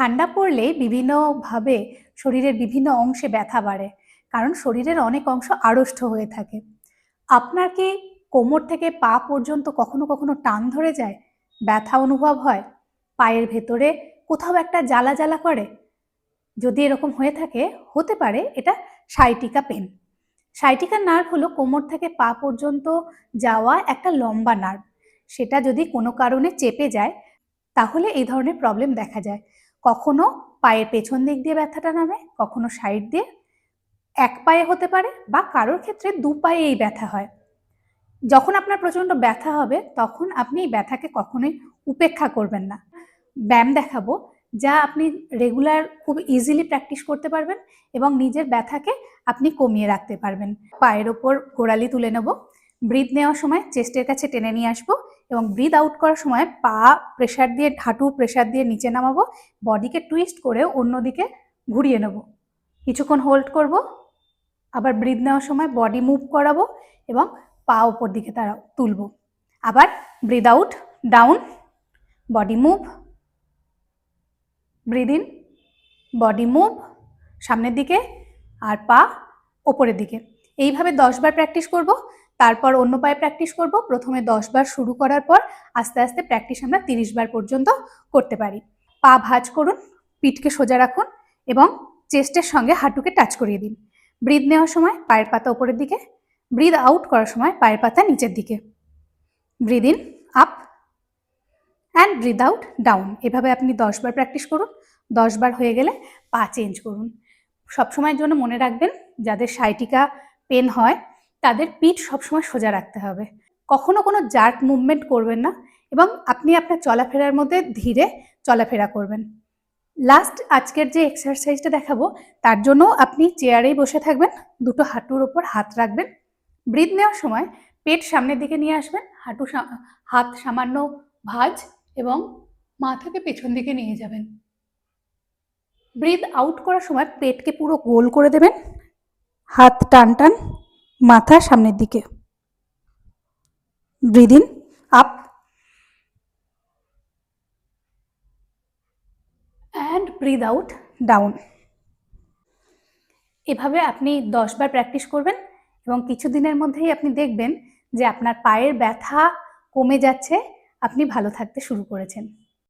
ঠান্ডা পড়লে বিভিন্নভাবে শরীরের বিভিন্ন অংশে ব্যথা বাড়ে, কারণ শরীরের অনেক অংশ আড়ষ্ট হয়ে থাকে। আপনার কি কোমর থেকে পা পর্যন্ত কখনো কখনো টান ধরে যায়, ব্যথা অনুভব হয়, পায়ের ভেতরে কোথাও একটা জ্বালা জ্বালা করে? যদি এরকম হয়ে থাকে, হতে পারে এটা সাইটিকা পেন। সাইটিকা নার্ভ হলো কোমর থেকে পা পর্যন্ত যাওয়া একটা লম্বা নার্ভ। সেটা যদি কোনো কারণে চেপে যায়, তাহলে এই ধরনের প্রবলেম দেখা যায়। কখনো পায়ের পেছন দিক দিয়ে ব্যথাটা নামে, কখনো সাইড দিয়ে, এক পায়ে হতে পারে, বা কারোর ক্ষেত্রে দু পায়ে এই ব্যথা হয়। যখন আপনার প্রচন্ড ব্যথা হবে, তখন আপনি এই ব্যথাকে কখনোই উপেক্ষা করবেন না। ব্যায়াম দেখাবো, যা আপনি রেগুলার খুব ইজিলি প্র্যাকটিস করতে পারবেন এবং নিজের ব্যথাকে আপনি কমিয়ে রাখতে পারবেন। পায়ের ওপর গোড়ালি তুলে নেব, ব্রিথ নেওয়ার সময় চেস্টের কাছে টেনে নিয়ে আসবো এবং ব্রিথ আউট করার সময় পা প্রেশার দিয়ে, হাঁটু প্রেশার দিয়ে নিচে নামাবো, বডিকে টুইস্ট করে অন্যদিকে ঘুরিয়ে নেব। কিছুক্ষণ হোল্ড করব, আবার ব্রিথ নেওয়ার সময় বডি মুভ করাবো এবং পা উপর দিকে তারা তুলব। আবার breathe out, down, body move, breathe in, body move সামনের দিকে, আর পা ওপরের দিকে। এইভাবে 10 বার প্র্যাকটিস করব, তারপর অন্য পায়ে প্র্যাকটিস করব। প্রথমে 10 বার শুরু করার পর আস্তে আস্তে প্র্যাকটিস আমরা 30 বার পর্যন্ত করতে পারি। পা ভাঁজ করুন, পিঠকে সোজা রাখুন এবং চেস্টের সঙ্গে হাঁটুকে টাচ করিয়ে দিন। ব্রিথ নেওয়ার সময় পায়ের পাতা উপরের দিকে, ব্রিথ আউট করার সময় পায়ের পাতা নিচের দিকে। Breathe in up and breathe out down. এভাবে আপনি 10 বার প্র্যাকটিস করুন। 10 বার হয়ে গেলে পা চেঞ্জ করুন। সবসময়ের জন্য মনে রাখবেন, যাদের সাইটিকা পেন হয় তাদের পিঠ সবসময় সোজা রাখতে হবে। কখনো কোনো জার্ক মুভমেন্ট করবেন না এবং আপনি আপনার চলাফেরার মধ্যে ধীরে চলাফেরা করবেন। লাস্ট আজকের যে এক্সারসাইজটা দেখাবো, তার জন্য আপনি চেয়ারেই বসে থাকবেন, দুটো হাঁটুর ওপর হাত রাখবেন। ব্রিথ নেওয়ার সময় পেট সামনের দিকে নিয়ে আসবেন, হাত সামান্য ভাঁজ এবং মাথাকে পেছন দিকে নিয়ে যাবেন। ব্রিথ আউট করার সময় পেটকে পুরো গোল করে দেবেন, হাত টান টান, মাথা সামনের দিকে। Breathe in up and breathe out down. এভাবে আপনি 10 বার প্র্যাকটিস করবেন এবং কিছুদিনের মধ্যেই আপনি দেখবেন যে আপনার পায়ের ব্যথা কমে যাচ্ছে, আপনি ভালো থাকতে শুরু করেছেন।